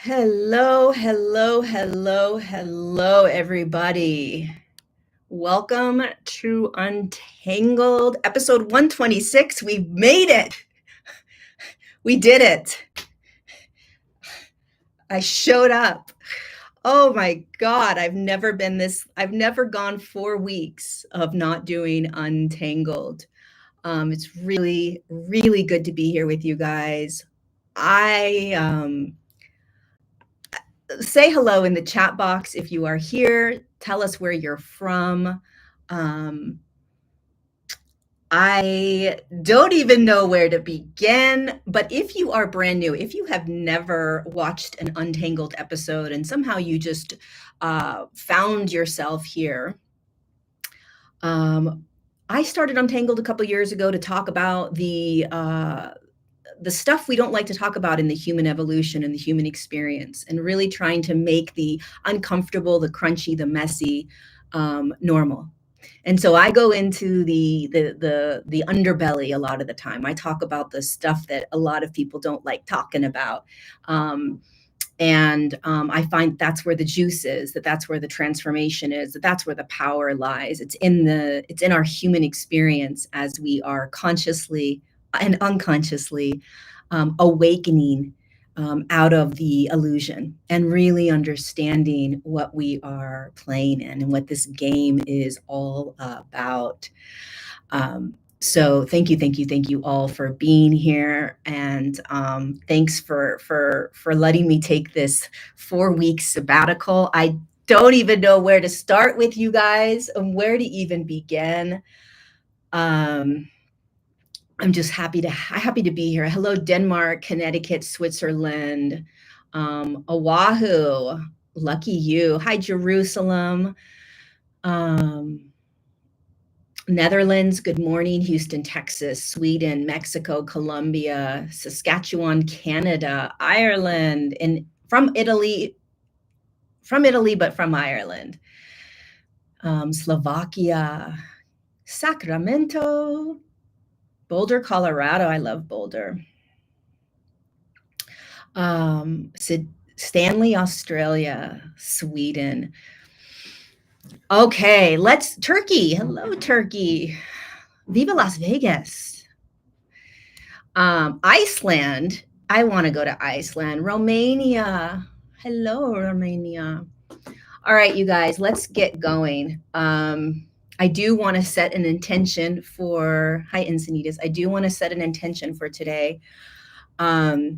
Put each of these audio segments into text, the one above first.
Hello, hello, hello, hello, everybody. Welcome to Untangled, episode 126. We've made it. We did it. I showed up. Oh my God, I've never gone 4 weeks of not doing Untangled. It's really, really good to be here with you guys. Say hello in the chat box if you are here. Tell us where you're from. I don't even know where to begin, but if you are brand new, if you have never watched an Untangled episode and somehow you just found yourself here, I started Untangled a couple years ago to talk about the stuff we don't like to talk about in the human evolution and the human experience, and really trying to make the uncomfortable, the crunchy, the messy normal. And so I go into the underbelly a lot of the time. I talk about the stuff that a lot of people don't like talking about. I find that's where the juice is, that's where the transformation is, that's where the power lies. It's in our human experience as we are consciously and unconsciously awakening out of the illusion and really understanding what we are playing in and what this game is all about. So thank you all for being here, and thanks for letting me take this 4-week sabbatical. I don't even know where to start with you guys and where to even begin. I'm just happy to be here. Hello, Denmark, Connecticut, Switzerland, Oahu. Lucky you. Hi, Jerusalem. Netherlands, good morning. Houston, Texas, Sweden, Mexico, Colombia, Saskatchewan, Canada, Ireland, and from Italy, but from Ireland. Slovakia, Sacramento, Boulder, Colorado. I love Boulder. Stanley, Australia, Sweden. Okay, Turkey. Hello, Turkey. Viva Las Vegas. Iceland. I want to go to Iceland. Romania. Hello, Romania. All right, you guys, let's get going. I do want to set an intention for, hi, Encinitas. I do want to set an intention for today. My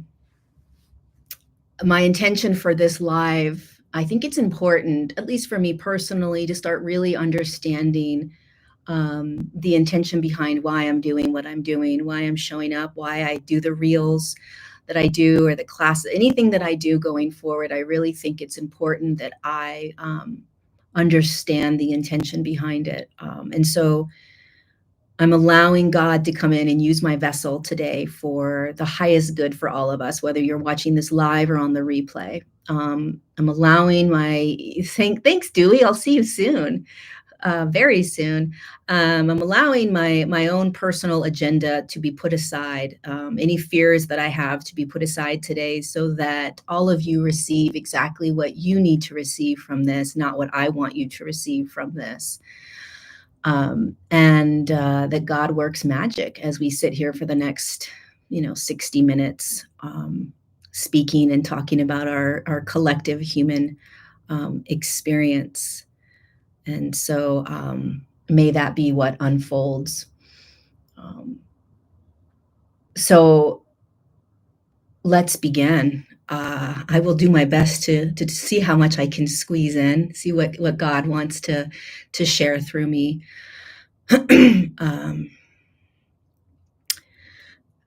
intention for this live, I think it's important, at least for me personally, to start really understanding the intention behind why I'm doing what I'm doing, why I'm showing up, why I do the reels that I do, or the class, anything that I do going forward. I really think it's important that I understand the intention behind it. And so I'm allowing God to come in and use my vessel today for the highest good for all of us, whether you're watching this live or on the replay. I'm allowing thanks, Dewey. I'll see you soon. Very soon. I'm allowing my own personal agenda to be put aside, any fears that I have to be put aside today, so that all of you receive exactly what you need to receive from this, not what I want you to receive from this. And that God works magic as we sit here for the next 60 minutes speaking and talking about our collective human experience. And so may that be what unfolds. So let's begin. I will do my best to see how much I can squeeze in, see what God wants to share through me.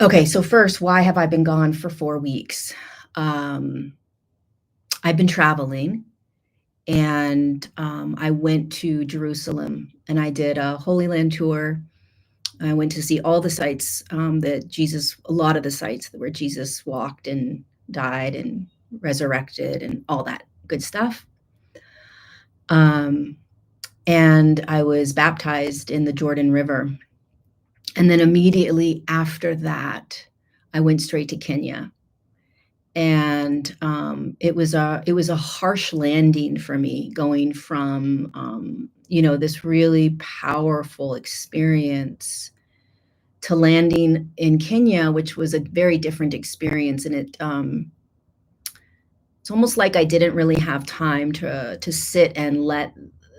Okay, so first, why have I been gone for 4 weeks? I've been traveling. And I went to Jerusalem and I did a Holy Land tour. I went to see all the sites a lot of the sites where Jesus walked and died and resurrected and all that good stuff. And I was baptized in the Jordan River. And then immediately after that, I went straight to Kenya. And it was a harsh landing for me, going from this really powerful experience to landing in Kenya, which was a very different experience. And it's almost like I didn't really have time to sit and let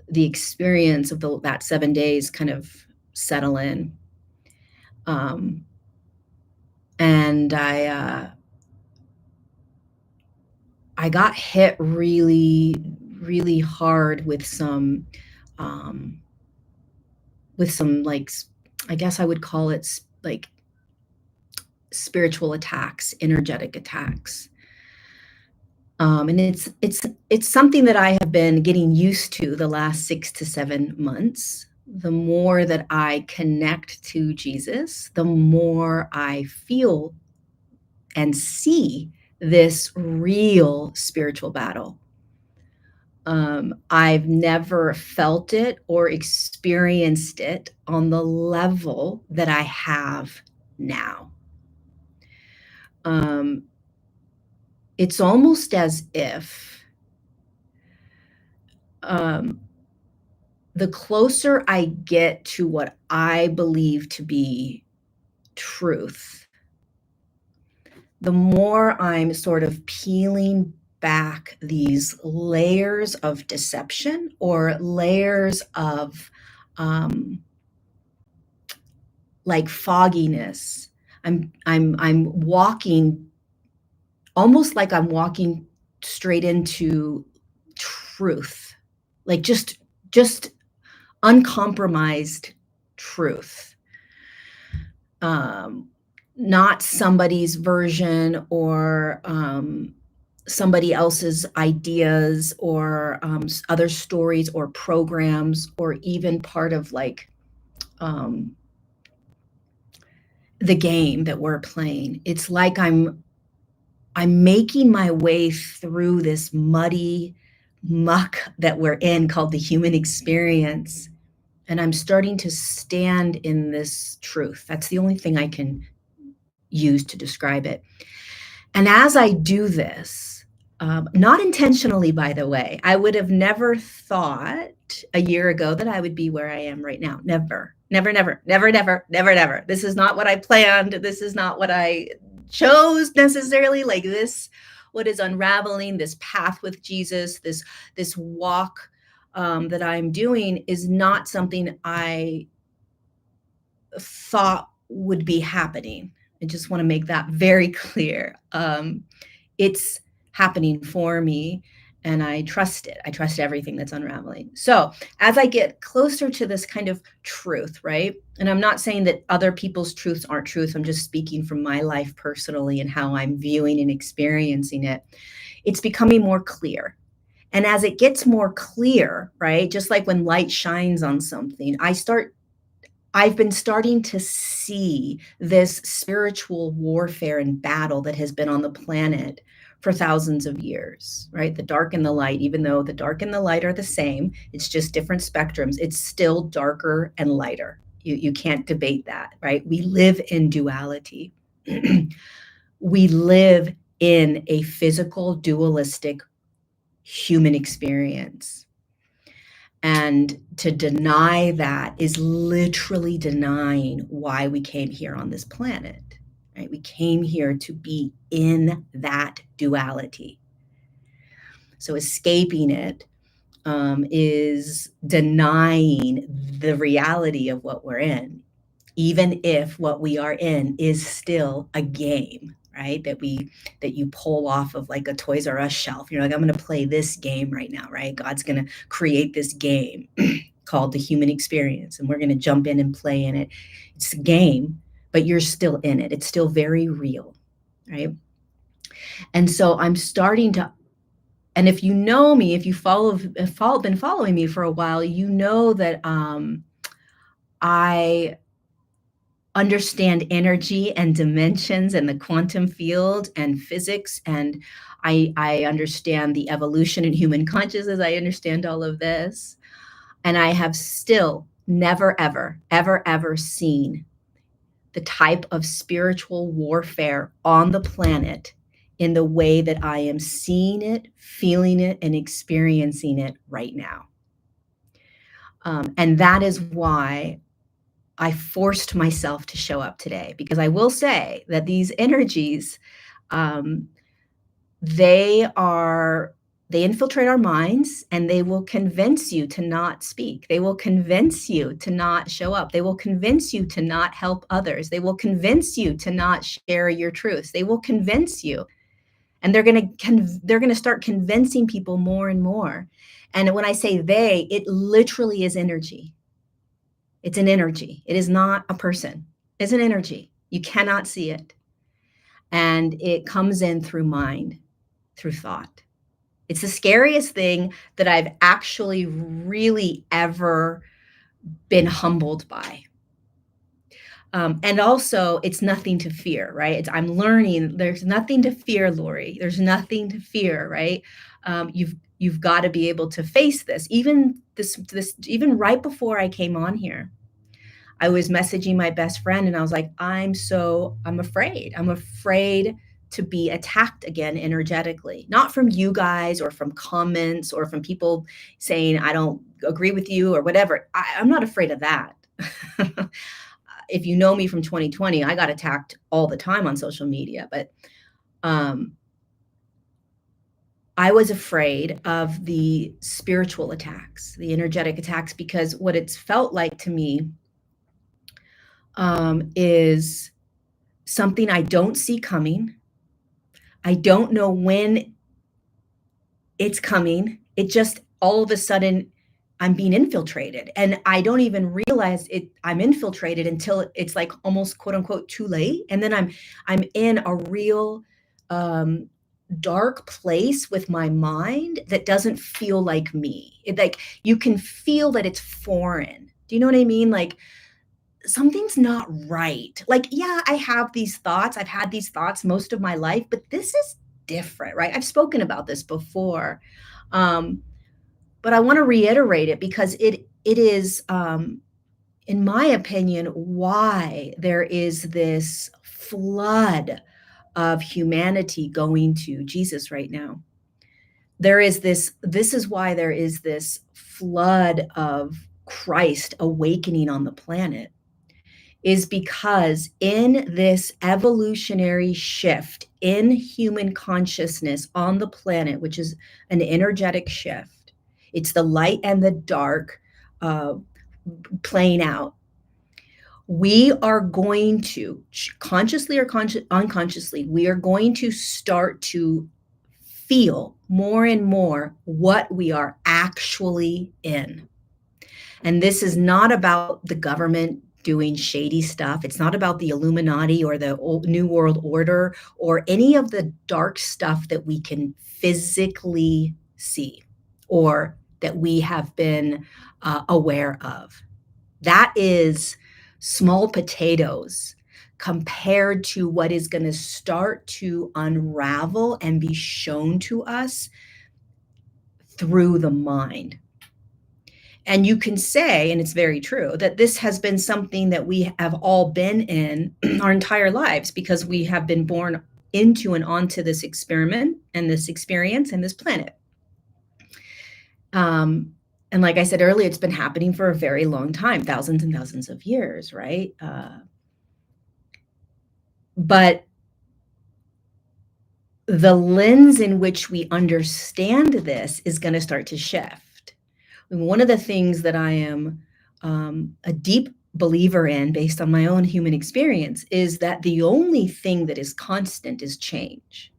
the experience of that 7 days kind of settle in. Um, and I got hit really, really hard um, with some like I guess I would call it like spiritual attacks, energetic attacks. And it's something that I have been getting used to the last 6 to 7 months. The more that I connect to Jesus, the more I feel and see this real spiritual battle. I've never felt it or experienced it on the level that I have now. Um, it's almost as if um, the closer I get to what I believe to be truth, the more I'm sort of peeling back these layers of deception or layers of like fogginess. I'm walking almost like I'm walking straight into truth, like just uncompromised truth. Um, Not somebody's version or somebody else's ideas or other stories or programs or even part of like um, the game that we're playing. It's like I'm making my way through this muddy muck that we're in called the human experience. And I'm starting to stand in this truth. That's the only thing I can use to describe it. And as I do this, not intentionally, by the way, I would have never thought a year ago that I would be where I am right now. Never, never, never, never, never, never, never. This is not what I planned. This is not what I chose necessarily. Like this, what is unraveling, this path with Jesus, this walk that I'm doing is not something I thought would be happening. I just want to make that very clear. It's happening for me and I trust it. I trust everything that's unraveling. So as I get closer to this kind of truth, right? And I'm not saying that other people's truths aren't truth. I'm just speaking from my life personally and how I'm viewing and experiencing it. It's becoming more clear. And as it gets more clear, right? Just like when light shines on something, I've been starting to see this spiritual warfare and battle that has been on the planet for thousands of years, right? The dark and the light, even though the dark and the light are the same, it's just different spectrums. It's still darker and lighter. You can't debate that, right? We live in duality. We live in a physical, dualistic human experience. And to deny that is literally denying why we came here on this planet, right? We came here to be in that duality. So escaping it is denying the reality of what we're in, even if what we are in is still a game, right? That you pull off of like a Toys R Us shelf. You're like, I'm going to play this game right now, right? God's going to create this game called the human experience, and we're going to jump in and play in it. It's a game, but you're still in it. It's still very real, right? And so I'm starting to, and if you know me, if you've been following me for a while, you know that I understand energy and dimensions and the quantum field and physics, and I understand the evolution in human consciousness. I understand all of this, and I have still never, ever, ever, ever seen the type of spiritual warfare on the planet in the way that I am seeing it, feeling it, and experiencing it right now. And that is why I forced myself to show up today, because I will say that these energies, um, they are they infiltrate our minds, and they will convince you to not speak. They will convince you to not show up. They will convince you to not help others. They will convince you to not share your truths. They will convince you, and they're going to start convincing people more and more. And when I say they, it literally is energy. It's an energy. It is not a person. It's an energy. You cannot see it. And it comes in through mind, through thought. It's the scariest thing that I've actually really ever been humbled by. And also, it's nothing to fear, right? I'm learning there's nothing to fear, Lori. There's nothing to fear, right? You've got to be able to face this. Even right before I came on here, I was messaging my best friend, and I was like, I'm afraid. I'm afraid to be attacked again energetically, not from you guys or from comments or from people saying I don't agree with you or whatever. I'm not afraid of that. If you know me from 2020, I got attacked all the time on social media, but I was afraid of the spiritual attacks, the energetic attacks, because what it's felt like to me is something I don't see coming. I don't know when it's coming. It just all of a sudden I'm being infiltrated, and I don't even realize it. I'm infiltrated until it's like almost quote unquote too late, and then I'm in a real dark place with my mind that doesn't feel like me. Like you can feel that it's foreign. Do you know what I mean? Like something's not right. Like, yeah, I have these thoughts. I've had these thoughts most of my life, but this is different, right? I've spoken about this before. Um, but I want to reiterate it because it is, in my opinion, why there is this flood of humanity going to Jesus right now. This is why there is this flood of Christ awakening on the planet, is because in this evolutionary shift in human consciousness on the planet, which is an energetic shift, it's the light and the dark playing out. We are going to, consciously or unconsciously, we are going to start to feel more and more what we are actually in. And this is not about the government doing shady stuff. It's not about the Illuminati or the New World Order or any of the dark stuff that we can physically see or that we have been aware of. That is small potatoes compared to what is going to start to unravel and be shown to us through the mind. And you can say, and it's very true, that this has been something that we have all been in our entire lives because we have been born into and onto this experiment and this experience and this planet. And like I said earlier, it's been happening for a very long time, thousands and thousands of years, right? But the lens in which we understand this is going to start to shift. And one of the things that I am a deep believer in, based on my own human experience, is that the only thing that is constant is change.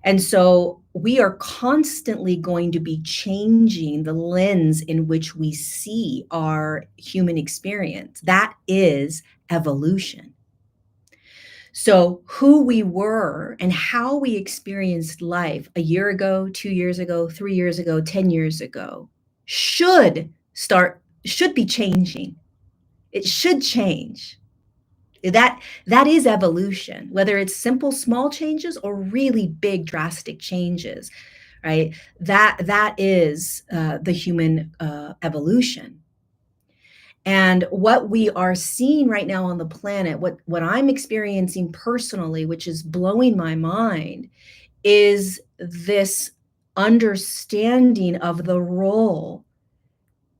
And so we are constantly going to be changing the lens in which we see our human experience. That is evolution. So who we were and how we experienced life a year ago, 2 years ago, 3 years ago, 10 years ago should be changing. It should change. That is evolution, whether it's simple, small changes or really big, drastic changes, right? That is the human evolution. And what we are seeing right now on the planet, what I'm experiencing personally, which is blowing my mind, is this understanding of the role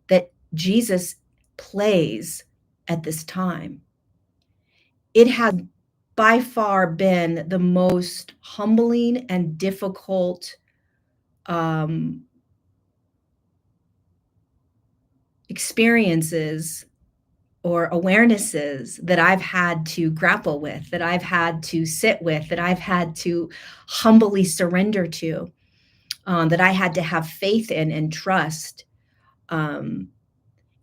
that Jesus plays at this time. It has by far been the most humbling and difficult um, experiences or awarenesses that I've had to grapple with, that I've had to sit with, that I've had to humbly surrender to, that I had to have faith in and trust, um,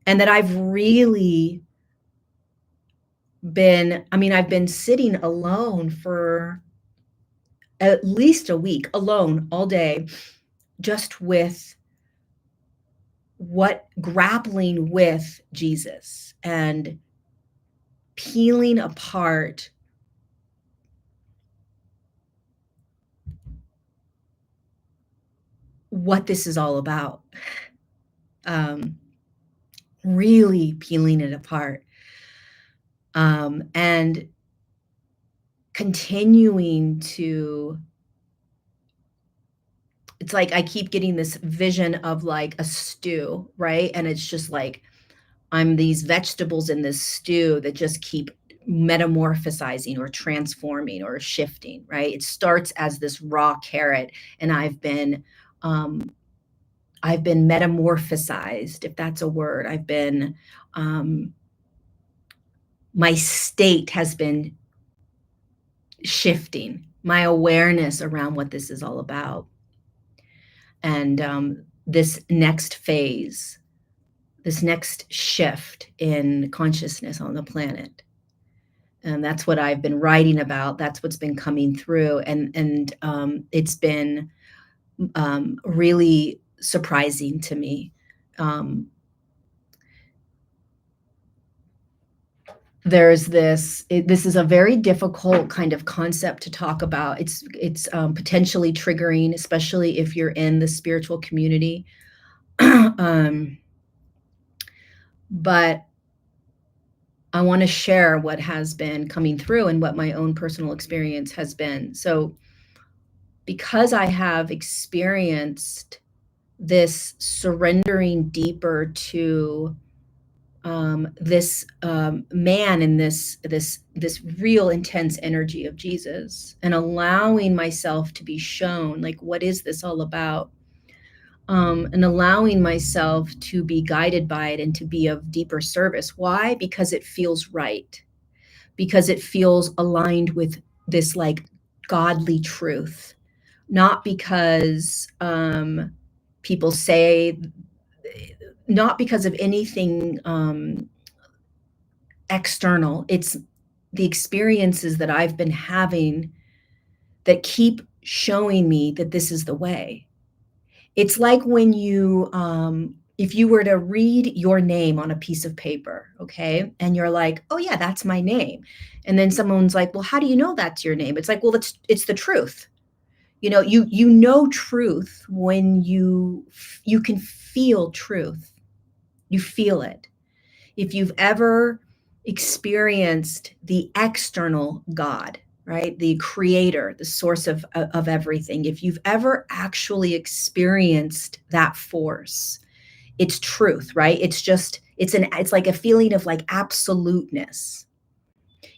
and that I've really I've been sitting alone for at least a week, alone all day, just with grappling with Jesus and peeling apart what this is all about. Um, really peeling it apart, and continuing to it's like I keep getting this vision of like a stew, right? And it's just like I'm these vegetables in this stew that just keep metamorphosizing or transforming or shifting, right? It starts as this raw carrot, and um, I've been metamorphosized, if that's a word. Um, my state has been shifting, my awareness around what this is all about. And this next phase, this next shift in consciousness on the planet. And that's what I've been writing about. That's what's been coming through. And it's been really surprising to me. This is a very difficult kind of concept to talk about. It's potentially triggering, especially if you're in the spiritual community. But I want to share what has been coming through and what my own personal experience has been. So, because I have experienced this surrendering deeper to this man and this real intense energy of Jesus, and allowing myself to be shown, like, what is this all about? And allowing myself to be guided by it and to be of deeper service. Why? Because it feels right. Because it feels aligned with this like godly truth, not because people say, not because of anything external. It's the experiences that I've been having that keep showing me that this is the way. It's like when if you were to read your name on a piece of paper, okay, and you're like, oh yeah, that's my name. And then someone's like, well, how do you know that's your name? It's like, well, it's the truth. You know truth when you can feel truth. You feel it. If you've ever experienced the external God, right? The creator, the source of everything. If you've ever actually experienced that force, it's truth, right? It's like a feeling of like absoluteness.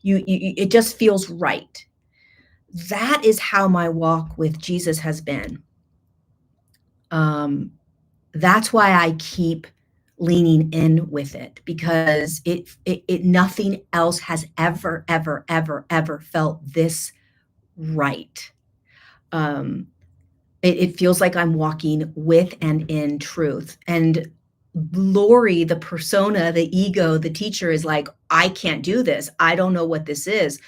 It just feels right. That is how my walk with Jesus has been. That's why I keep leaning in with it, because it nothing else has ever felt this right. It feels like I'm walking with and in truth. And Lori, the persona, the ego, the teacher, is like, I can't do this. I don't know what this is.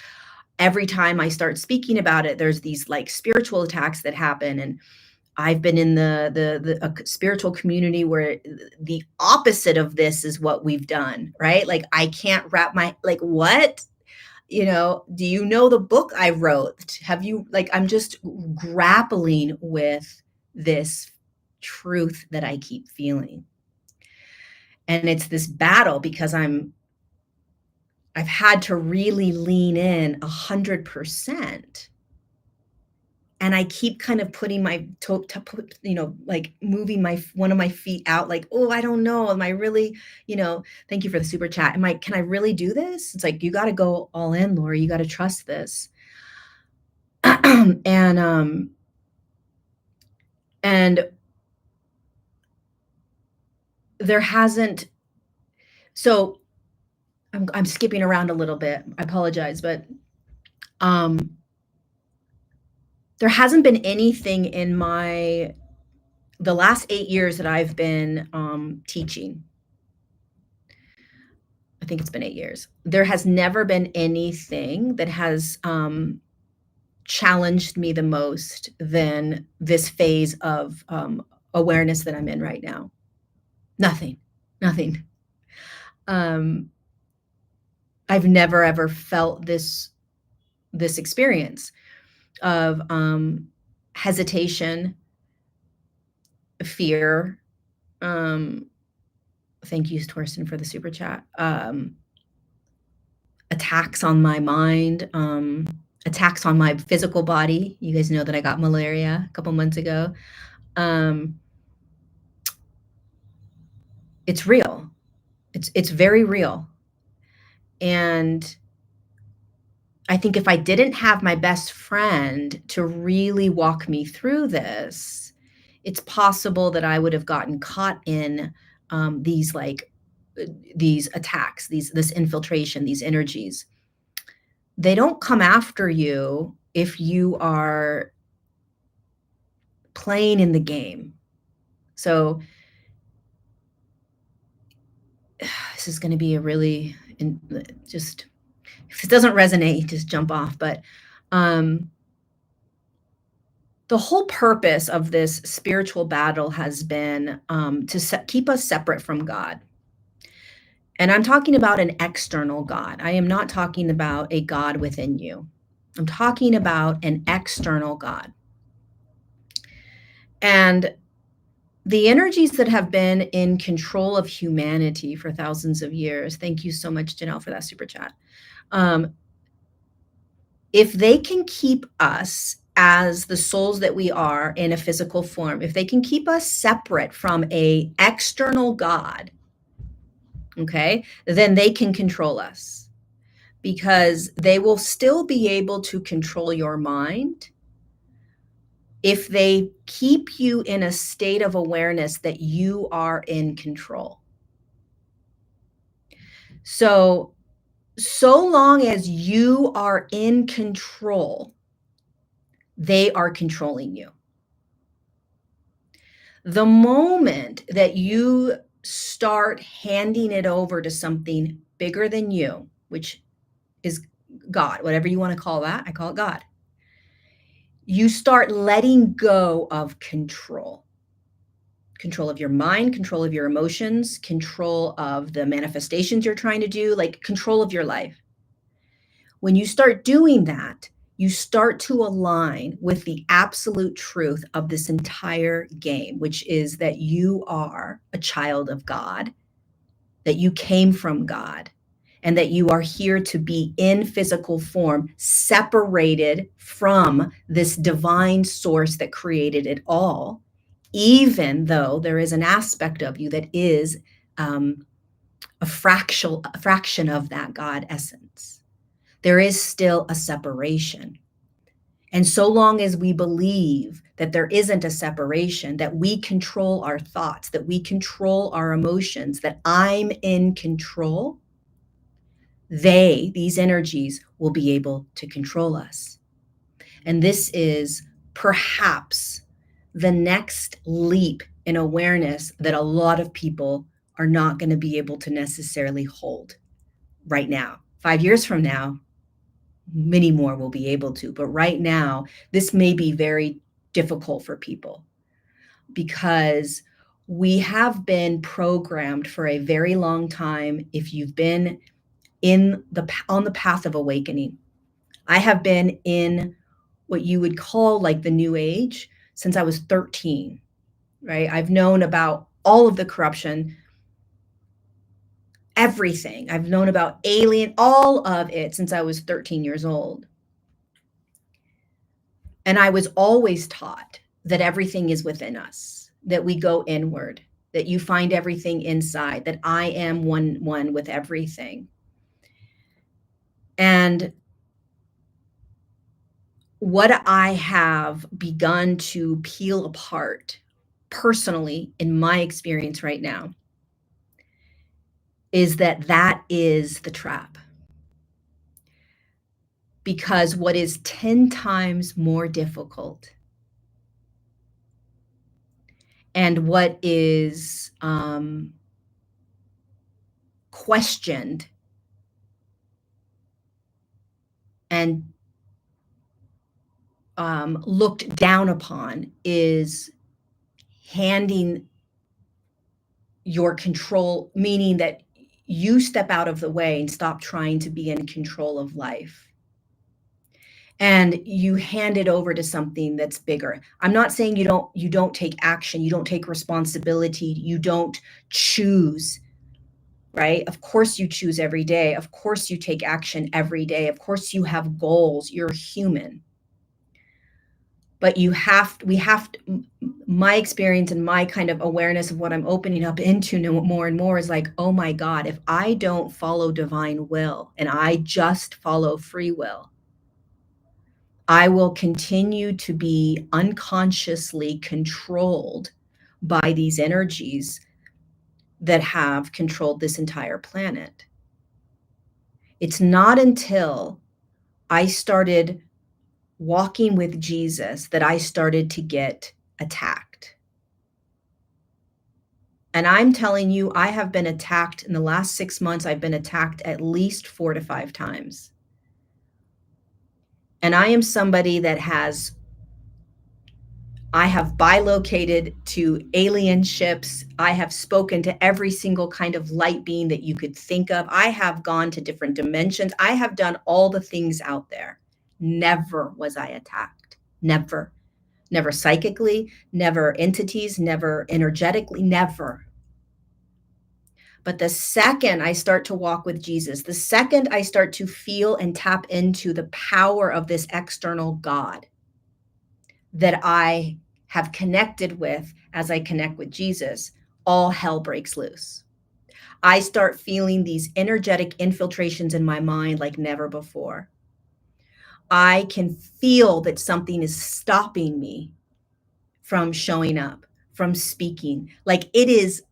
Every time I start speaking about it, there's these like spiritual attacks that happen. And I've been in a spiritual community where the opposite of this is what we've done, right? Like, I can't wrap my, like, what? Do you know the book I wrote? Have you, like, I'm just grappling with this truth that I keep feeling. And it's this battle because I've had to really lean in 100%. And I keep kind of putting my toe to put, like moving one of my feet out, like, oh, I don't know. Am I really, thank you for the super chat. Can I really do this? It's like, you got to go all in, Lori. You got to trust this. And there hasn't, so I'm skipping around a little bit. I apologize, but there hasn't been anything in the last 8 years that I've been teaching. I think it's been 8 years. There has never been anything that has challenged me the most than this phase of awareness that I'm in right now. Nothing. I've never ever felt this experience of hesitation, fear. Thank you, Torsten, for the super chat. Attacks on my mind, attacks on my physical body. You guys know that I got malaria a couple months ago. It's real. It's very real. And I think if I didn't have my best friend to really walk me through this, it's possible that I would have gotten caught in these attacks, this infiltration, these energies. They don't come after you if you are playing in the game. So this is going to be a really, just, if it doesn't resonate, just jump off. But the whole purpose of this spiritual battle has been to keep us separate from God. And I'm talking about an external God. I am not talking about a God within you. I'm talking about an external God. And the energies that have been in control of humanity for thousands of years, thank you so much, Janelle, for that super chat. If they can keep us as the souls that we are in a physical form, if they can keep us separate from an external God, okay, then they can control us, because they will still be able to control your mind if they keep you in a state of awareness that you are in control. So long as you are in control, they are controlling you. The moment that you start handing it over to something bigger than you, which is God, whatever you want to call that, I call it God, you start letting go of control of your mind, control of your emotions, control of the manifestations you're trying to do, like control of your life. When you start doing that, you start to align with the absolute truth of this entire game, which is that you are a child of God, that you came from God, and that you are here to be in physical form, separated from this divine source that created it all, even though there is an aspect of you that is a fraction of that God essence. There is still a separation. And so long as we believe that there isn't a separation, that we control our thoughts, that we control our emotions, that I'm in control, these energies will be able to control us. And this is perhaps the next leap in awareness that a lot of people are not going to be able to necessarily hold right now. 5 years from now, many more will be able to. But right now, this may be very difficult for people, because we have been programmed for a very long time. If you've been on the path of awakening, I have been in what you would call like the new age since I was 13, right? I've known about all of the corruption everything. I've known about alien, all of it since I was 13 years old. And I was always taught that everything is within us, that we go inward, that you find everything inside, that I am one with everything. And what I have begun to peel apart personally in my experience right now is that that is the trap. Because what is 10 times more difficult and what is questioned and looked down upon is handing your control, meaning that you step out of the way and stop trying to be in control of life. And you hand it over to something that's bigger. I'm not saying you don't take action, you don't take responsibility, you don't choose, right? Of course you choose every day. Of course you take action every day. Of course you have goals. You're human. But my experience and my kind of awareness of what I'm opening up into more and more is like, oh my God, if I don't follow divine will and I just follow free will, I will continue to be unconsciously controlled by these energies that have controlled this entire planet. It's not until I started walking with Jesus that I started to get attacked. And I'm telling you, I have been attacked in the last 6 months. I've been attacked at least 4 to 5 times. And I am somebody that I have bilocated to alien ships. I have spoken to every single kind of light being that you could think of. I have gone to different dimensions. I have done all the things out there. Never was I attacked. Never. Never psychically, never entities, never energetically, never. But the second I start to walk with Jesus, the second I start to feel and tap into the power of this external God that I have connected with as I connect with Jesus, all hell breaks loose. I start feeling these energetic infiltrations in my mind like never before. I can feel that something is stopping me from showing up, from speaking. Like it is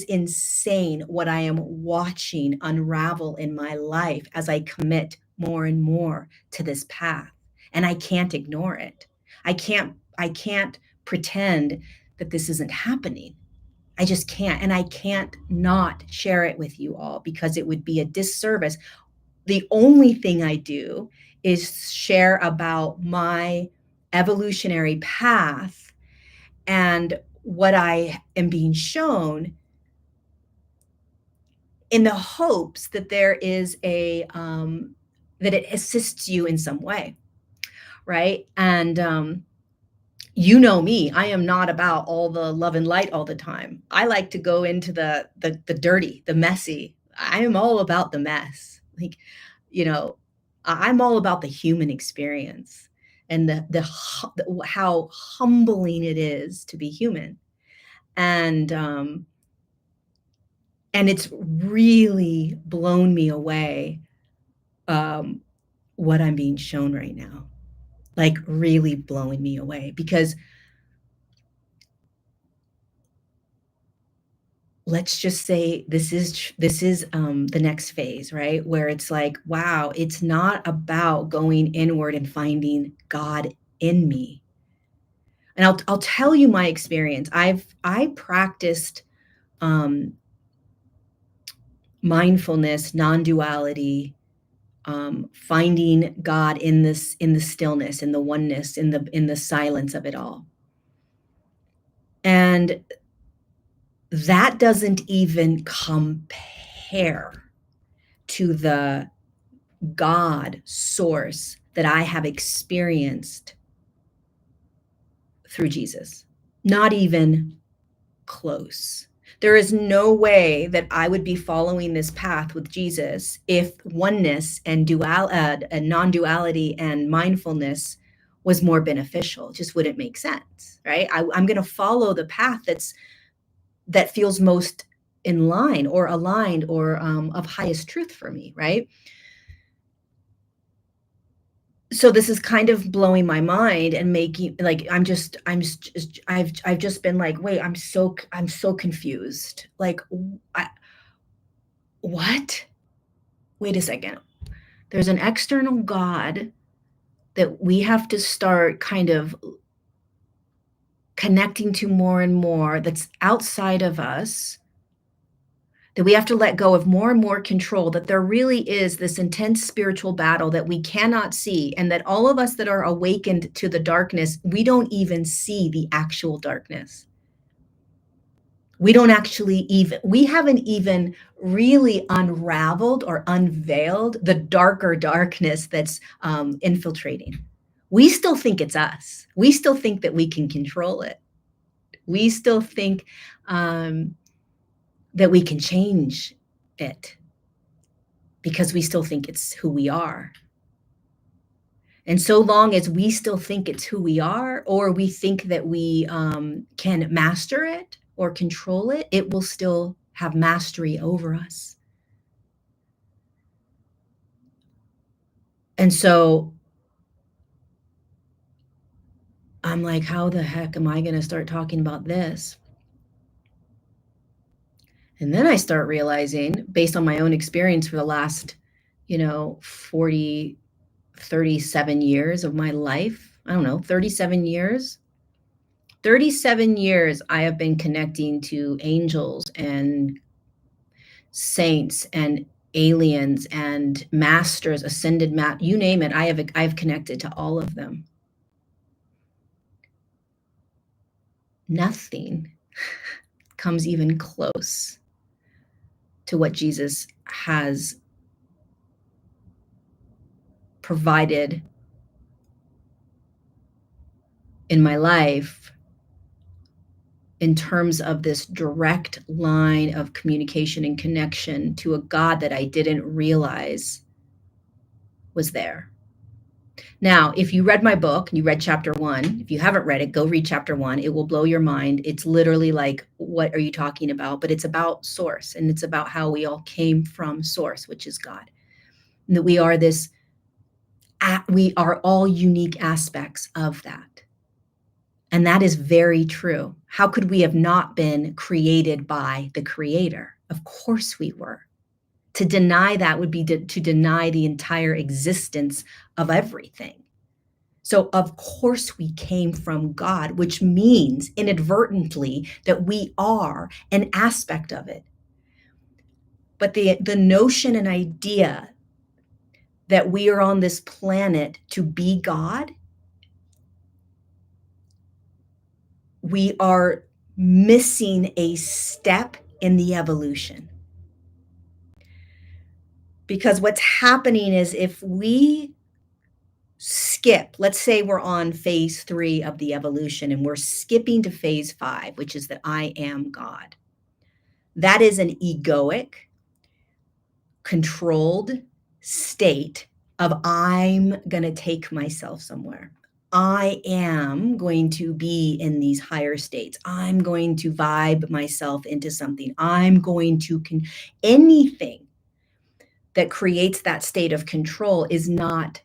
insane what I am watching unravel in my life as I commit more and more to this path. And I can't ignore it. I can't pretend that this isn't happening. I just can't. And I can't not share it with you all because it would be a disservice. The only thing I do is share about my evolutionary path and what I am being shown in the hopes that there is that it assists you in some way, right? And you know me, I am not about all the love and light all the time. I like to go into the dirty, the messy. I am all about the mess. Like, you know, I'm all about the human experience and how humbling it is to be human. And it's really blown me away, what I'm being shown right now, like really blowing me away because let's just say this is the next phase, right? Where it's like, wow, it's not about going inward and finding God in me. And I'll tell you my experience. I practiced mindfulness, non-duality, finding God in the stillness, in the oneness, in the silence of it all. And that doesn't even compare to the God source that I have experienced through Jesus. Not even close. There is no way that I would be following this path with Jesus if oneness and non-duality and mindfulness was more beneficial. It just wouldn't make sense, right? I'm going to follow the path that feels most in line or aligned or of highest truth for me, right? So this is kind of blowing my mind and making like I've just been like, wait, I'm so confused. Like, what? Wait a second. There's an external God that we have to start kind of connecting to more and more, that's outside of us, that we have to let go of more and more control, that there really is this intense spiritual battle that we cannot see, and that all of us that are awakened to the darkness, we don't even see the actual darkness. We haven't even really unraveled or unveiled the darker darkness that's infiltrating. We still think it's us. We still think that we can control it. We still think that we can change it because we still think it's who we are. And so long as we still think it's who we are, or we think that we can master it or control it, it will still have mastery over us. And so I'm like, how the heck am I going to start talking about this? And then I start realizing, based on my own experience for the last, 37 years of my life, I don't know, 37 years. 37 years I have been connecting to angels and saints and aliens and masters, ascended you name it. I've connected to all of them. Nothing comes even close to what Jesus has provided in my life in terms of this direct line of communication and connection to a God that I didn't realize was there. Now, if you read my book and you read chapter 1, if you haven't read it, go read chapter 1. It will blow your mind. It's literally like, what are you talking about? But it's about source, and it's about how we all came from source, which is God. And that we are all unique aspects of that. And that is very true. How could we have not been created by the Creator? Of course we were. To deny that would be to deny the entire existence of everything. So of course we came from God, which means inadvertently that we are an aspect of it. But the notion and idea that we are on this planet to be God, we are missing a step in the evolution. Because what's happening is if we skip, let's say we're on phase 3 of the evolution and we're skipping to phase 5, which is that I am God. That is an egoic, controlled state of I'm going to take myself somewhere. I am going to be in these higher states. I'm going to vibe myself into something. I'm going to anything that creates that state of control is not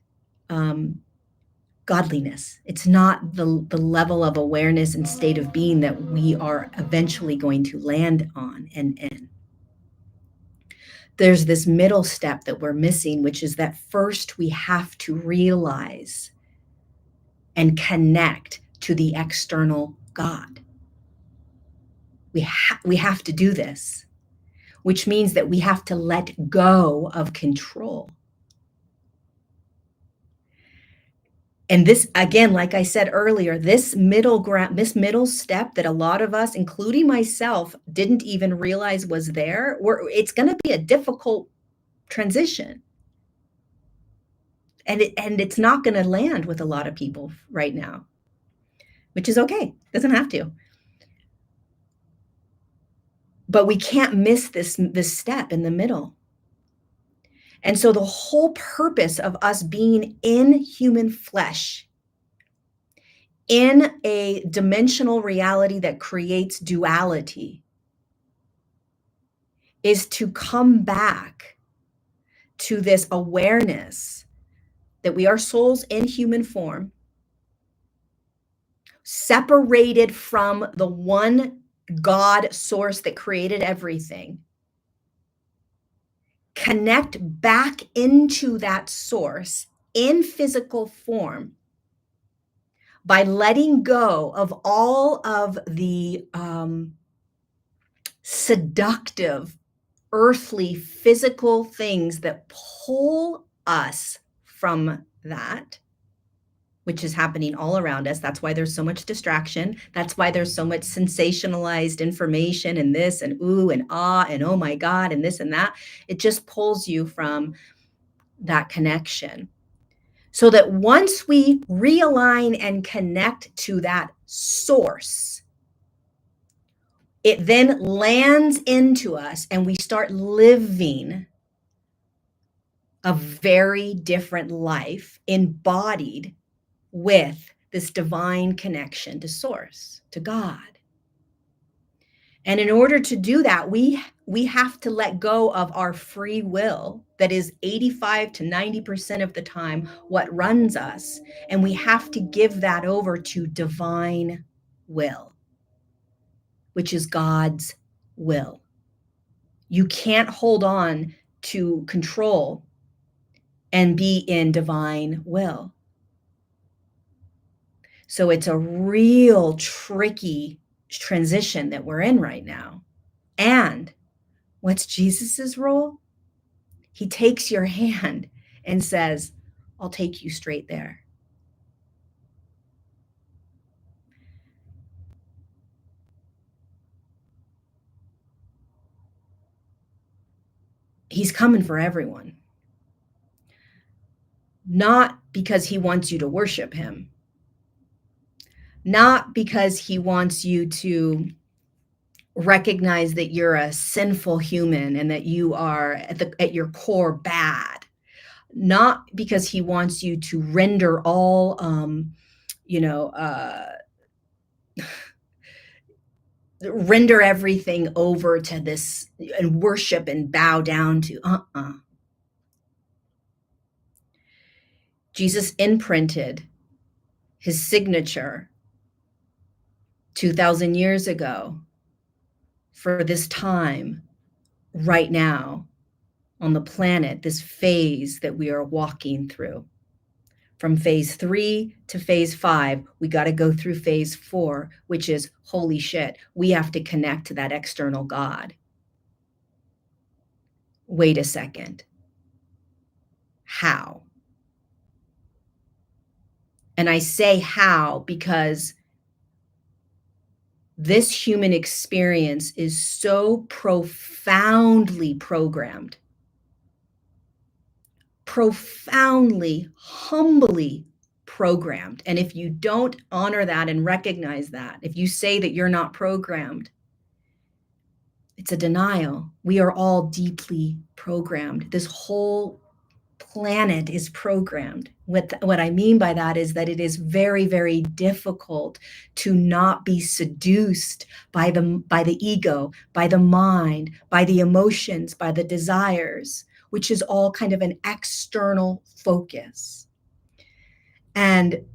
godliness. It's not the level of awareness and state of being that we are eventually going to land on and in. There's this middle step that we're missing, which is that first we have to realize and connect to the external God. We have to do this, which means that we have to let go of control. And this, again, like I said earlier, this middle step that a lot of us, including myself, didn't even realize was there, it's going to be a difficult transition. And it's not going to land with a lot of people right now, which is okay. Doesn't have to. But we can't miss this step in the middle. And so the whole purpose of us being in human flesh, in a dimensional reality that creates duality, is to come back to this awareness that we are souls in human form, separated from the one God source that created everything. Connect back into that source in physical form by letting go of all of the seductive, earthly, physical things that pull us from that, which is happening all around us. That's why there's so much distraction. That's why there's so much sensationalized information and this and ooh and ah and oh my God and this and that. It just pulls you from that connection. So that once we realign and connect to that source, it then lands into us and we start living a very different life embodied with this divine connection to source, to God. And in order to do that, we have to let go of our free will that is 85 to 90% of the time what runs us. And we have to give that over to divine will, which is God's will. You can't hold on to control and be in divine will. So it's a real tricky transition that we're in right now. And what's Jesus's role? He takes your hand and says, I'll take you straight there. He's coming for everyone. Not because he wants you to worship him. Not because he wants you to recognize that you're a sinful human and that you are at your core bad. Not because he wants you to render all, render everything over to this and worship and bow down to. Jesus imprinted his signature 2,000 years ago for this time right now on the planet, this phase that we are walking through. From phase 3 to phase 5, we got to go through phase 4, which is holy shit. We have to connect to that external God. Wait a second. How? And I say how because this human experience is so profoundly programmed, profoundly, humbly programmed. And if you don't honor that and recognize that, if you say that you're not programmed, it's a denial. We are all deeply programmed. This whole planet is programmed. What I mean by that is that it is very, very difficult to not be seduced by the ego, by the mind, by the emotions, by the desires, which is all kind of an external focus. And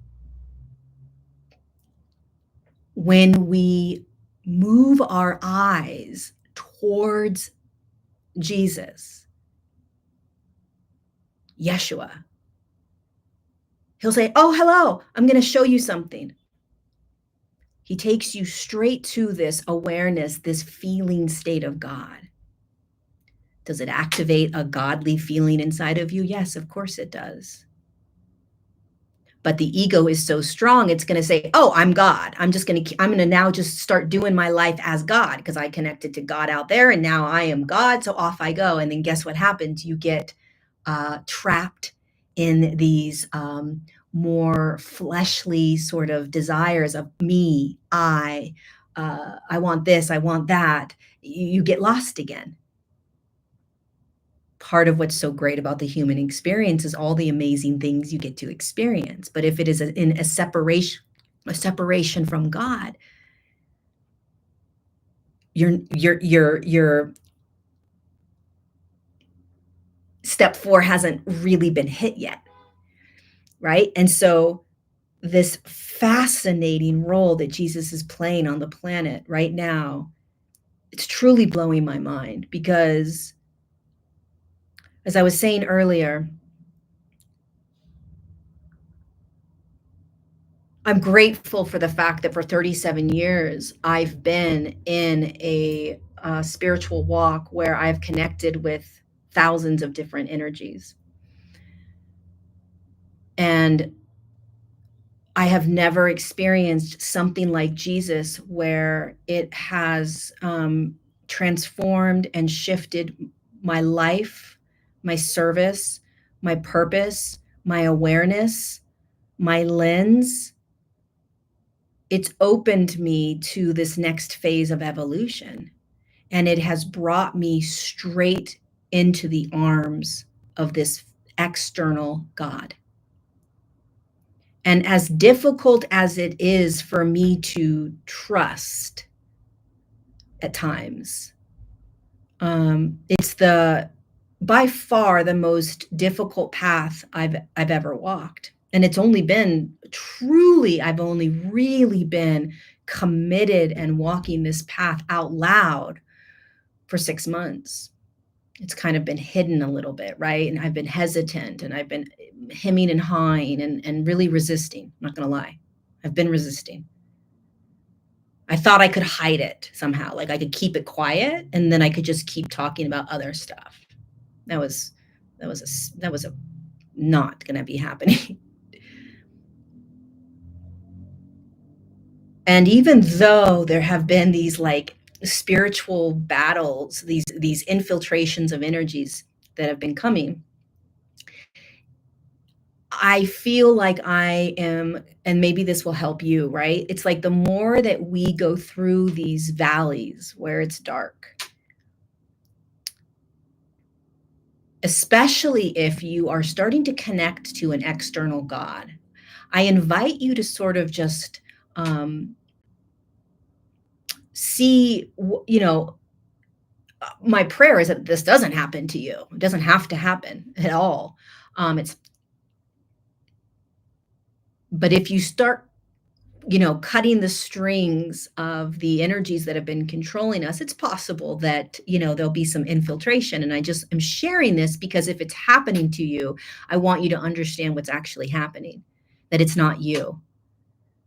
when we move our eyes towards Jesus, Yeshua, he'll say, oh, hello, I'm going to show you something. He takes you straight to this awareness, this feeling state of God. Does it activate a godly feeling inside of you? Yes, of course it does. But the ego is so strong, it's going to say, oh, I'm God. I'm going to now just start doing my life as God because I connected to God out there and now I am God. So off I go. And then guess what happens? You get trapped in these more fleshly sort of desires of me, I, I want this, I want that, you get lost again. Part of what's so great about the human experience is all the amazing things you get to experience. But if it is in a separation from God, your step 4 hasn't really been hit yet, right? And so this fascinating role that Jesus is playing on the planet right now, it's truly blowing my mind because, as I was saying earlier, I'm grateful for the fact that for 37 years, I've been in a spiritual walk where I've connected with thousands of different energies. And I have never experienced something like Jesus where it has transformed and shifted my life, my service, my purpose, my awareness, my lens. It's opened me to this next phase of evolution, and it has brought me straight into the arms of this external God. And as difficult as it is for me to trust at times, it's by far the most difficult path I've ever walked. And it's only been I've only really been committed and walking this path out loud for 6 months. It's kind of been hidden a little bit, right? And I've been hesitant and I've been hemming and hawing and really resisting. I'm not going to lie. I've been resisting. I thought I could hide it somehow, like I could keep it quiet and then I could just keep talking about other stuff. That was a not going to be happening. And even though there have been these like spiritual battles, these infiltrations of energies that have been coming, I feel like I am, and maybe this will help you, right? It's like the more that we go through these valleys where it's dark, especially if you are starting to connect to an external God, I invite you to sort of just see, my prayer is that this doesn't happen to you. It doesn't have to happen at all. But if you start cutting the strings of the energies that have been controlling us, it's possible that, there'll be some infiltration. And I just am sharing this because if it's happening to you, I want you to understand what's actually happening, that it's not you,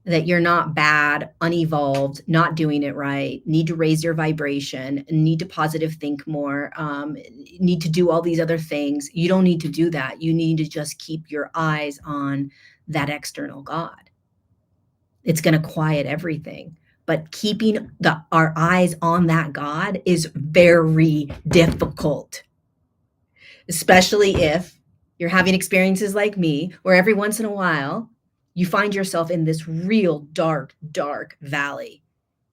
that you're not bad, unevolved, not doing it right, need to raise your vibration, need to positive think more, need to do all these other things. You don't need to do that. You need to just keep your eyes on that external God. It's going to quiet everything. But keeping our eyes on that God is very difficult, especially if you're having experiences like me, where every once in a while you find yourself in this real dark, dark valley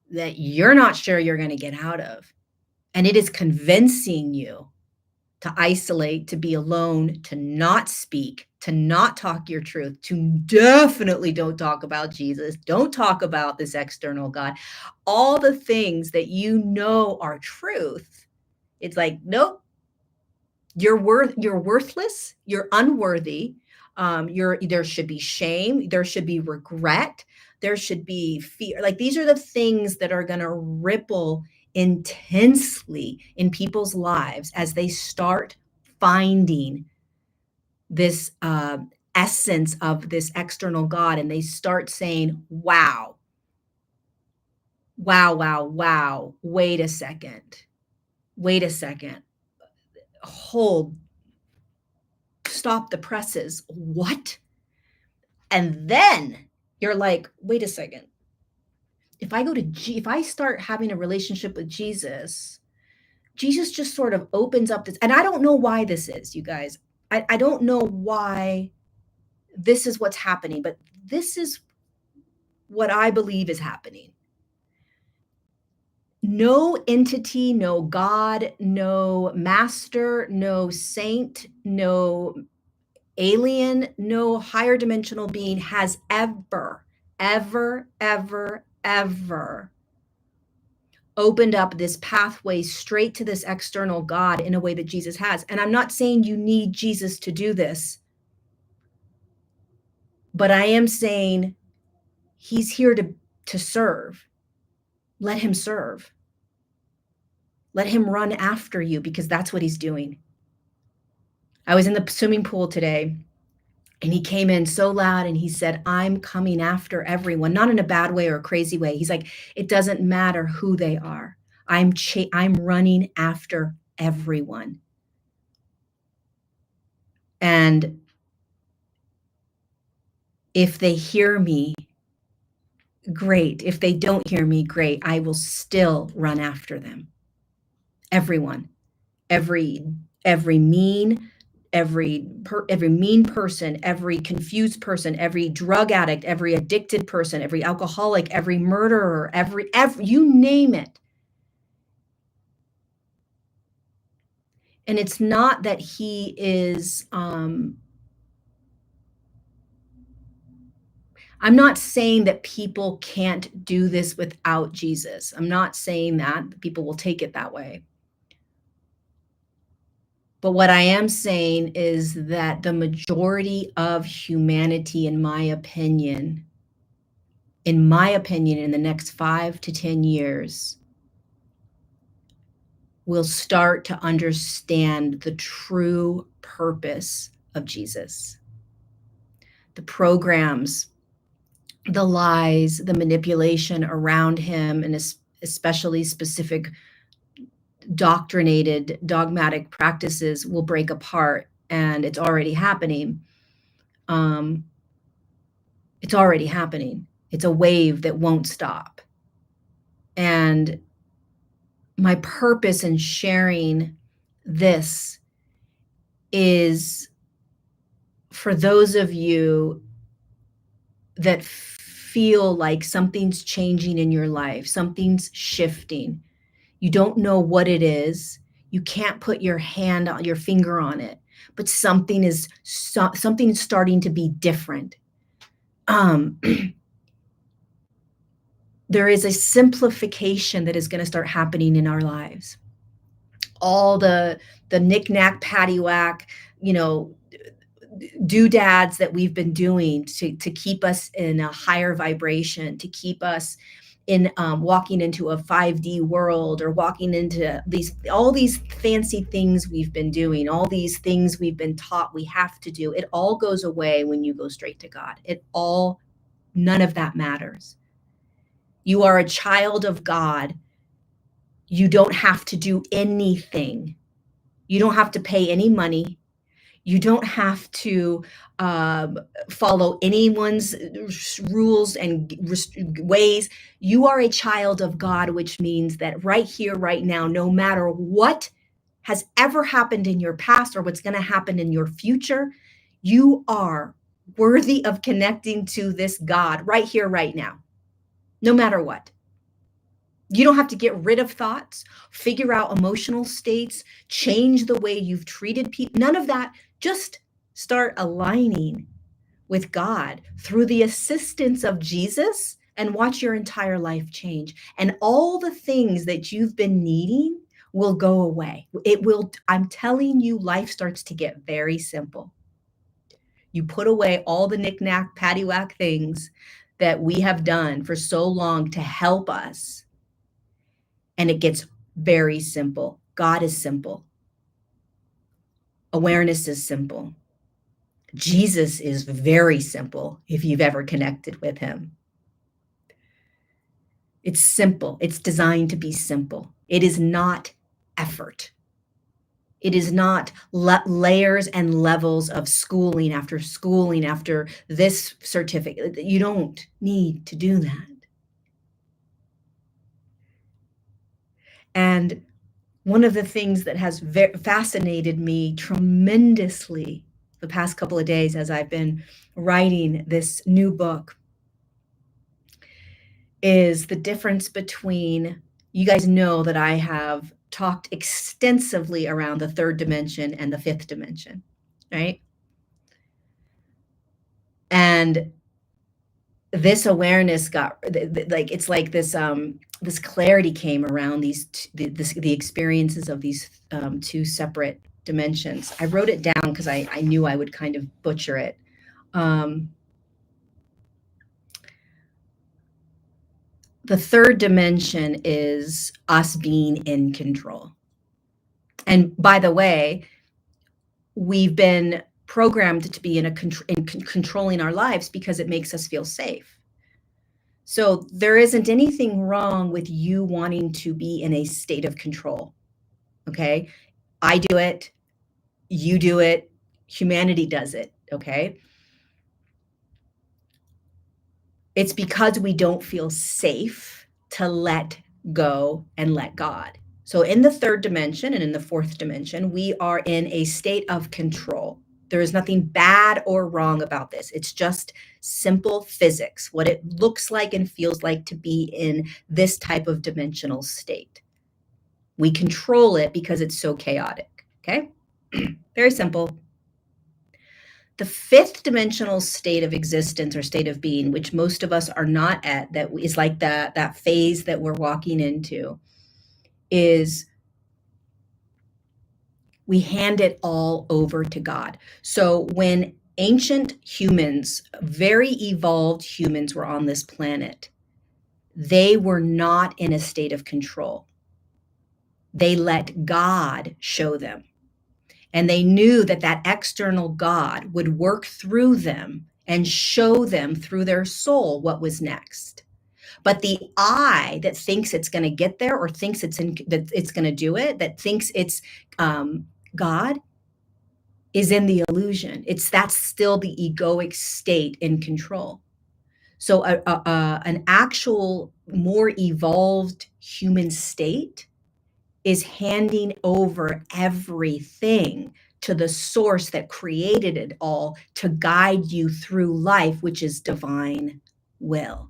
that you're not sure you're going to get out of. And it is convincing you to isolate, to be alone, to not speak, to not talk your truth, to definitely don't talk about Jesus, don't talk about this external God, all the things that you know are truth. It's like, nope, you're worthless, you're unworthy. There should be shame, there should be regret, there should be fear. Like these are the things that are going to ripple intensely in people's lives as they start finding this essence of this external God, and they start saying, wow, wow, wow, wow, wait a second, hold, stop the presses. What? And then you're like, wait a second. If I start having a relationship with Jesus, Jesus just sort of opens up this, and I don't know why this is, you guys. I don't know why this is what's happening, but this is what I believe is happening. No entity, no God, no master, no saint, no alien, no higher dimensional being has ever, ever, ever, ever opened up this pathway straight to this external God in a way that Jesus has. And I'm not saying you need Jesus to do this, but I am saying he's here to serve. Let him serve. Let him run after you, because that's what he's doing. I was in the swimming pool today, and he came in so loud and he said, I'm coming after everyone, not in a bad way or a crazy way. He's like, it doesn't matter who they are. I'm running after everyone. And if they hear me, great. If they don't hear me, great. I will still run after them. Everyone, every mean, every mean person, every confused person, every drug addict, every addicted person, every alcoholic, every murderer, every you name it. And it's not that he is, I'm not saying that people can't do this without Jesus. I'm not saying that people will take it that way. But what I am saying is that the majority of humanity, in my opinion, in the next 5 to 10 years, will start to understand the true purpose of Jesus. The programs, the lies, the manipulation around him, and especially specific dogmatic practices will break apart, and it's already happening. It's already happening. It's a wave that won't stop. And my purpose in sharing this is for those of you that feel like something's changing in your life, something's shifting. You don't know what it is. You can't put your finger on it, but something is starting to be different. There is a simplification that is going to start happening in our lives. All the knick-knack, paddywhack, doodads that we've been doing to keep us in a higher vibration, to keep us in walking into a 5D world, or walking into all these fancy things we've been doing, all these things we've been taught we have to do. It all goes away when you go straight to God. None of that matters. You are a child of God. You don't have to do anything. You don't have to pay any money. You don't have to follow anyone's rules and ways. You are a child of God, which means that right here, right now, no matter what has ever happened in your past or what's going to happen in your future, you are worthy of connecting to this God right here, right now, no matter what. You don't have to get rid of thoughts, figure out emotional states, change the way you've treated people. None of that. Just start aligning with God through the assistance of Jesus and watch your entire life change. And all the things that you've been needing will go away. It will. I'm telling you, life starts to get very simple. You put away all the knick-knack, paddywhack things that we have done for so long to help us. And it gets very simple. God is simple. Awareness is simple. Jesus is very simple if you've ever connected with him. It's simple. It's designed to be simple. It is not effort. It is not layers and levels of schooling after this certificate. You don't need to do that. And one of the things that has fascinated me tremendously the past couple of days as I've been writing this new book is the difference between You guys know that I have talked extensively around the third dimension and the fifth dimension, right? And this awareness got like, it's like this clarity came around the experiences of these two separate dimensions. I wrote it down because I knew I would kind of butcher it. The third dimension is us being in control. And by the way, we've been programmed to be in controlling our lives because it makes us feel safe. So there isn't anything wrong with you wanting to be in a state of control. Okay. I do it. You do it. Humanity does it. Okay. It's because we don't feel safe to let go and let God. So in the third dimension and in the fourth dimension, we are in a state of control. There is nothing bad or wrong about this. It's just simple physics, what it looks like and feels like to be in this type of dimensional state. We control it because it's so chaotic, okay? Very simple. The fifth dimensional state of existence or state of being, which most of us are not at, that is like that phase that we're walking into, is we hand it all over to God. So when ancient humans, very evolved humans were on this planet, they were not in a state of control. They let God show them. And they knew that that external God would work through them and show them through their soul what was next. But the I that thinks it's going to get there or thinks that it's going to do it, that thinks it's God, is in the illusion. That's still the egoic state in control. So an actual more evolved human state is handing over everything to the source that created it all to guide you through life, which is divine will.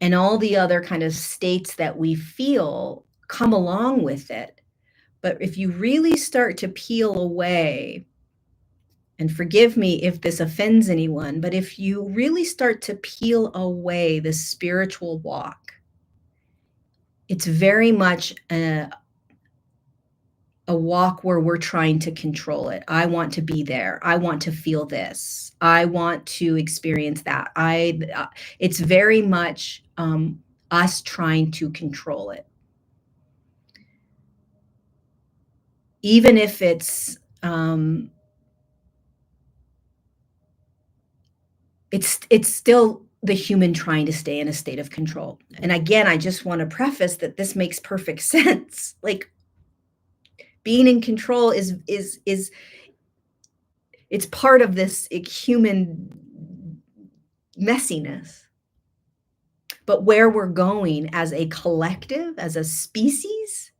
And all the other kind of states that we feel come along with it. But if you really start to peel away, and forgive me if this offends anyone, but if you really start to peel away the spiritual walk, it's very much a walk where we're trying to control it. I want to be there. I want to feel this. I want to experience that. It's very much us trying to control it. Even if it's still the human trying to stay in a state of control. And again, I just want to preface that this makes perfect sense. Like, being in control is it's part of this human messiness. But where we're going as a collective, as a species,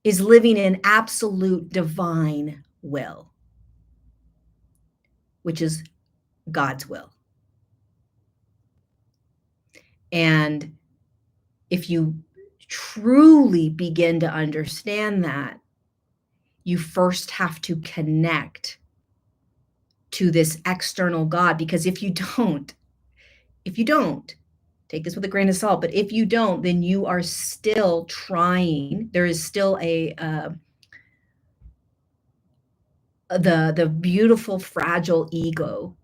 is living in absolute divine will, which is God's will. And if you truly begin to understand that, you first have to connect to this external God, because if you don't, take this with a grain of salt, but if you don't, then you are still trying. There is still the beautiful, fragile ego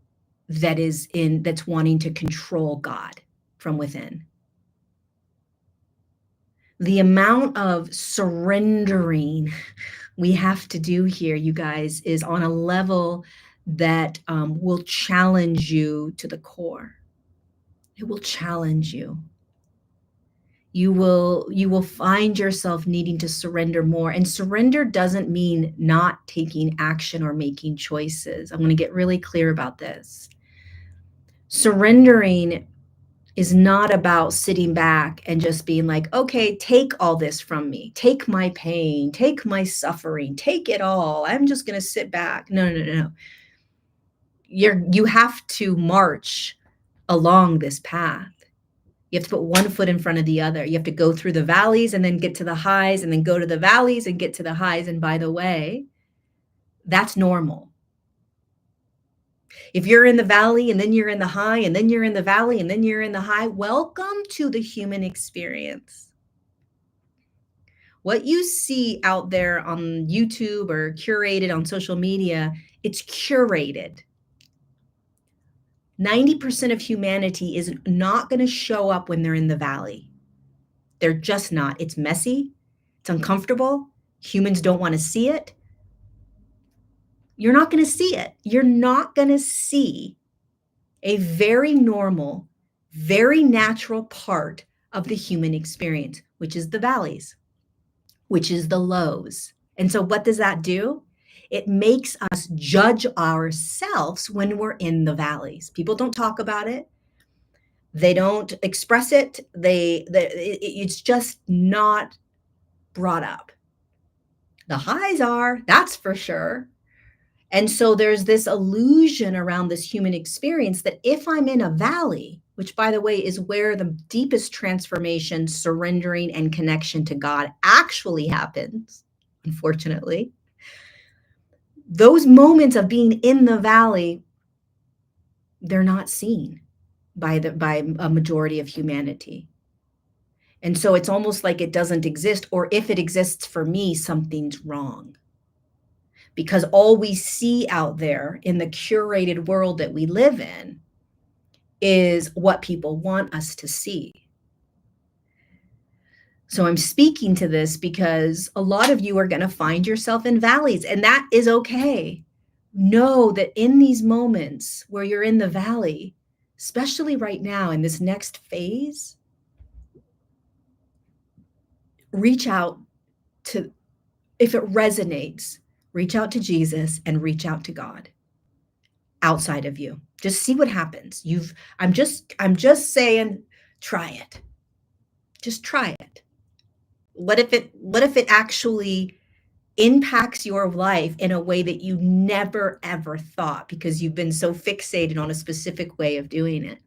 that's wanting to control God from within. The amount of surrendering we have to do here, you guys, is on a level that will challenge you to the core. It will challenge you. You will find yourself needing to surrender more. And surrender doesn't mean not taking action or making choices. I'm going to get really clear about this. Surrendering is not about sitting back and just being like, okay, take all this from me. Take my pain, take my suffering, take it all. I'm just going to sit back. No. You have to march along this path. You have to put one foot in front of the other. You have to go through the valleys and then get to the highs, and then go to the valleys and get to the highs. And by the way, that's normal. If you're in the valley and then you're in the high and then you're in the valley and then you're in the high, welcome to the human experience. What you see out there on YouTube or curated on social media, it's curated. 90% of humanity is not going to show up when they're in the valley. They're just not. It's messy. It's uncomfortable. Humans don't want to see it. You're not going to see it. You're not going to see a very normal, very natural part of the human experience, which is the valleys, which is the lows. And so what does that do? It makes us judge ourselves when we're in the valleys. People don't talk about it. They don't express it. It's just not brought up. The highs are, that's for sure. And so there's this illusion around this human experience that if I'm in a valley, which by the way is where the deepest transformation, surrendering, and connection to God actually happens, unfortunately, those moments of being in the valley, they're not seen by a majority of humanity. And so it's almost like it doesn't exist, or if it exists for me, something's wrong. Because all we see out there in the curated world that we live in is what people want us to see. So I'm speaking to this because a lot of you are going to find yourself in valleys, and that is okay. Know that in these moments where you're in the valley, especially right now in this next phase, reach out to, if it resonates, reach out to Jesus and reach out to God outside of you. Just see what happens. I'm just saying, try it. Just try it. What if it actually impacts your life in a way that you never ever thought, because you've been so fixated on a specific way of doing it?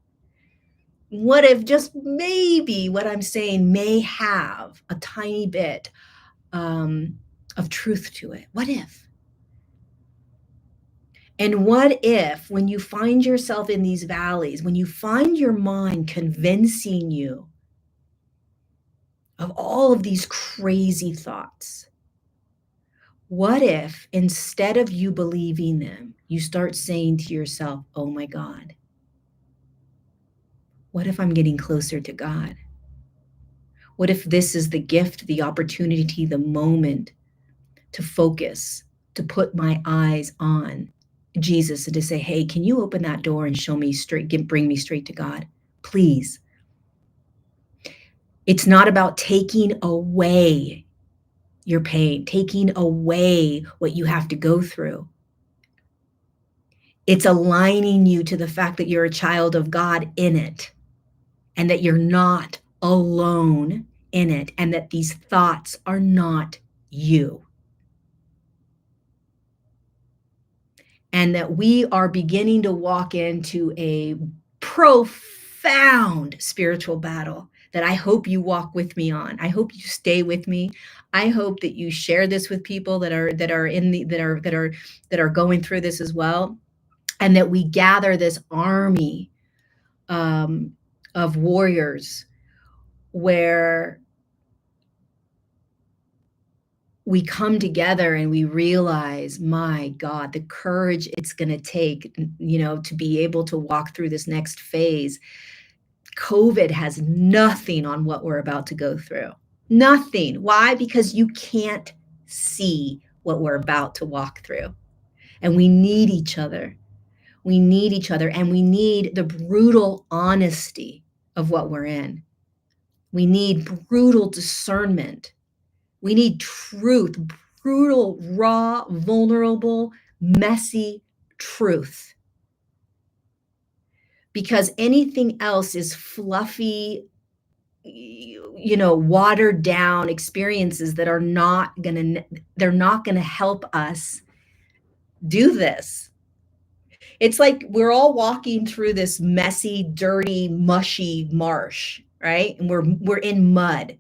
What if just maybe what I'm saying may have a tiny bit of truth to it? What if? And what if, when you find yourself in these valleys, when you find your mind convincing you of all of these crazy thoughts, what if instead of you believing them, you start saying to yourself, oh my God, what if I'm getting closer to God? What if this is the gift, the opportunity, the moment to focus, to put my eyes on Jesus and to say, hey, can you open that door and show me straight, bring me straight to God, please? It's not about taking away your pain, taking away what you have to go through. It's aligning you to the fact that you're a child of God in it, and that you're not alone in it, and that these thoughts are not you. And that we are beginning to walk into a profound spiritual battle that I hope you walk with me on. I hope you stay with me. I hope that you share this with people that are going through this as well, and that we gather this army of warriors where we come together and we realize, my God, the courage it's going to take, to be able to walk through this next phase. COVID has nothing on what we're about to go through. Nothing. Why? Because you can't see what we're about to walk through. And we need each other. We need each other, and we need the brutal honesty of what we're in. We need brutal discernment. We need truth, brutal, raw, vulnerable, messy truth. Because anything else is fluffy, watered down experiences that are they're not gonna help us do this. It's like we're all walking through this messy, dirty, mushy marsh. right? And we're in mud.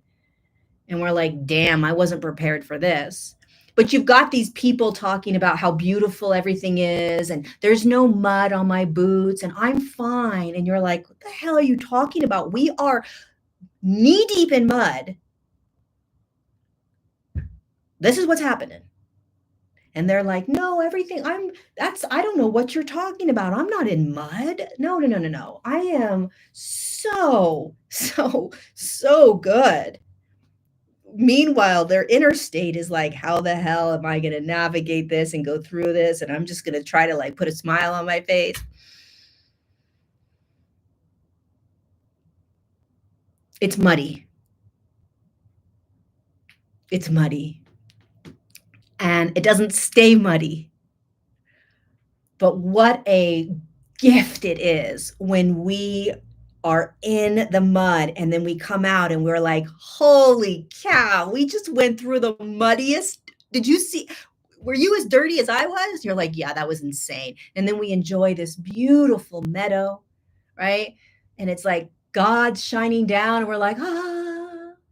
And we're like, damn, I wasn't prepared for this. But you've got these people talking about how beautiful everything is, and there's no mud on my boots, and I'm fine. And you're like, what the hell are you talking about? We are knee deep in mud. This is what's happening. And they're like, no, everything, I don't know what you're talking about. I'm not in mud. No. I am so good. Meanwhile, their inner state is like, how the hell am I going to navigate this and go through this? And I'm just going to try to like put a smile on my face. It's muddy. It's muddy. And it doesn't stay muddy. But what a gift it is when we are in the mud and then we come out and we're like, holy cow, we just went through the muddiest. Did you see? Were you as dirty as I was? You're like, yeah, that was insane. And then we enjoy this beautiful meadow, right? And it's like God's shining down and we're like,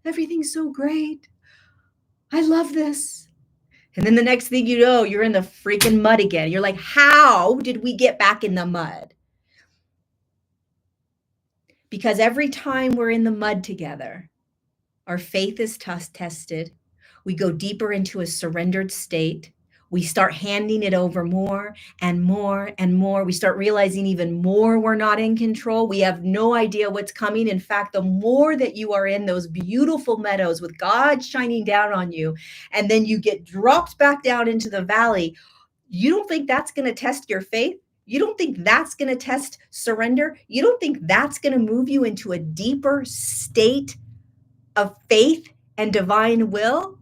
everything's so great. I love this. And then the next thing you know, you're in the freaking mud again. You're like, how did we get back in the mud? Because every time we're in the mud together, our faith is tested. We go deeper into a surrendered state. We start handing it over more and more and more. We start realizing even more we're not in control. We have no idea what's coming. In fact, the more that you are in those beautiful meadows with God shining down on you, and then you get dropped back down into the valley, you don't think that's going to test your faith? You don't think that's going to test surrender? You don't think that's going to move you into a deeper state of faith and divine will?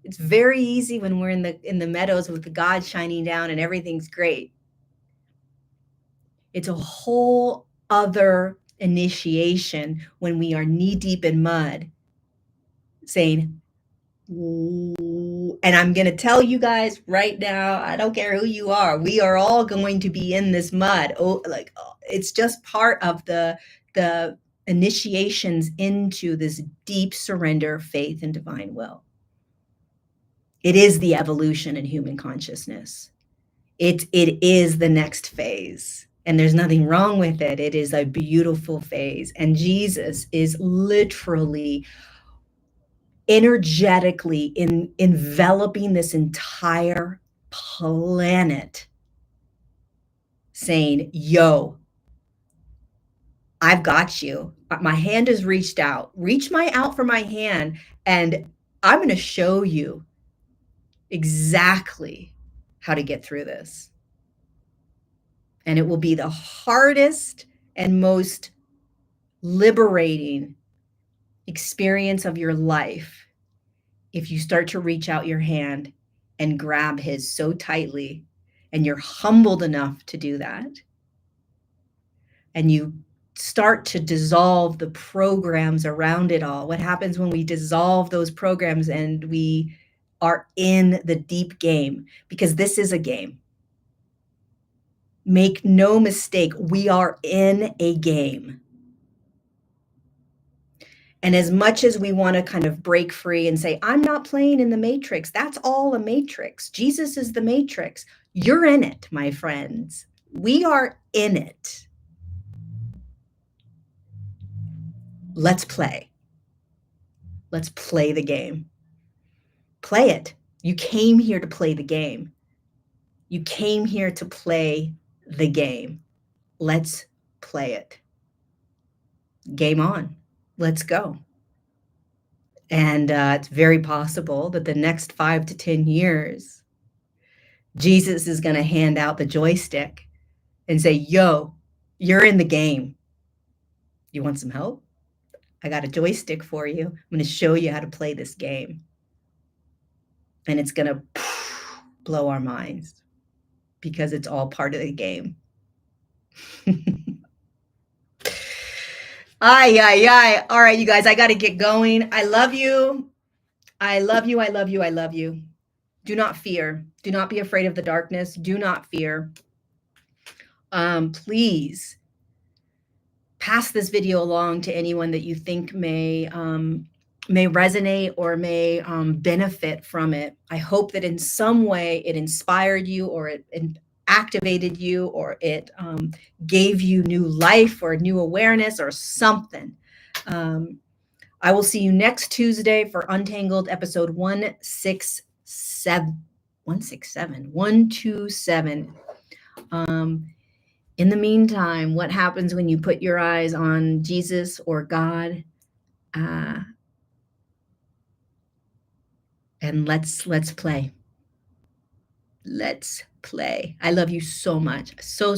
It's very easy when we're in the meadows with the God shining down and everything's great. It's a whole other initiation when we are knee deep in mud, saying, and I'm going to tell you guys right now, I don't care who you are, we are all going to be in this mud. It's just part of the initiations into this deep surrender, faith, and divine will. It is the evolution in human consciousness. It is the next phase, and there's nothing wrong with it. It is a beautiful phase, and Jesus is literally energetically enveloping this entire planet, saying, yo, I've got you. My hand is reached out. Reach out for my hand, and I'm going to show you exactly how to get through this. And it will be the hardest and most liberating experience of your life if you start to reach out your hand and grab his so tightly, and you're humbled enough to do that, and you start to dissolve the programs around it all. What happens when we dissolve those programs and we are in the deep game? Because this is a game. Make no mistake, we are in a game. And as much as we want to kind of break free and say, I'm not playing in the matrix, that's all a matrix. Jesus is the matrix. You're in it, my friends. We are in it. Let's play. Let's play the game. Play it. You came here to play the game. You came here to play the game. Let's play it. Game on. Let's go. And it's very possible that the next 5 to 10 years, Jesus is going to hand out the joystick and say, yo, you're in the game. You want some help? I got a joystick for you. I'm going to show you how to play this game. And it's going to blow our minds because it's all part of the game. Ay. All right, you guys, I got to get going. I love you. I love you. I love you. I love you. Do not fear. Do not be afraid of the darkness. Do not fear. Please pass this video along to anyone that you think may resonate or may benefit from it. I hope that in some way it inspired you, or it activated you, or it gave you new life or new awareness or something. I will see you next Tuesday for Untangled episode 167. 127. In the meantime, what happens when you put your eyes on Jesus or God? And let's play. Let's play. I love you so much. So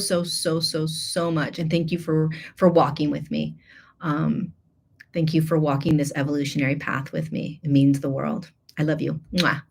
much. And thank you for walking with me. Thank you for walking this evolutionary path with me. It means the world. I love you. Mwah.